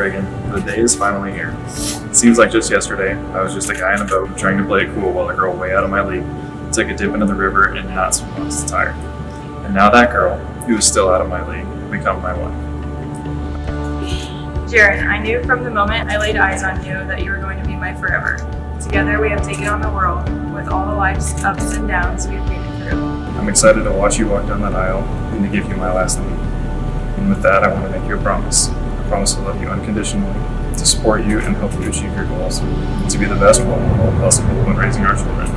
Reagan. The day is finally here. It seems like just yesterday, I was just a guy in a boat trying to play it cool while a girl way out of my league took a dip into the river and not swim off his tire. And now that girl, who is still out of my league, become my wife. Jaron, I knew from the moment I laid eyes on you that you were going to be my forever. Together we have taken on the world with all the life's ups and downs we have made it through. I'm excited to watch you walk down that aisle and to give you my last name. And with that, I want to make you a promise. I promise to love you unconditionally, to support you and help you achieve your goals, and to be the best role model possible when raising our children,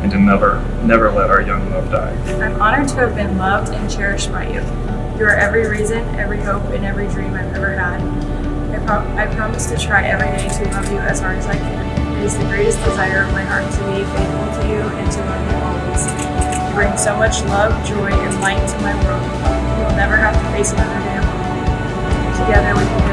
and to never let our young love die. I'm honored to have been loved and cherished by you. You are every reason, every hope, and every dream I've ever had. I promise to try every day to love you as hard as I can. It is the greatest desire of my heart to be faithful to you and to love you always. You bring so much love, joy, and light to my world. We will never have to face another day alone. Together we can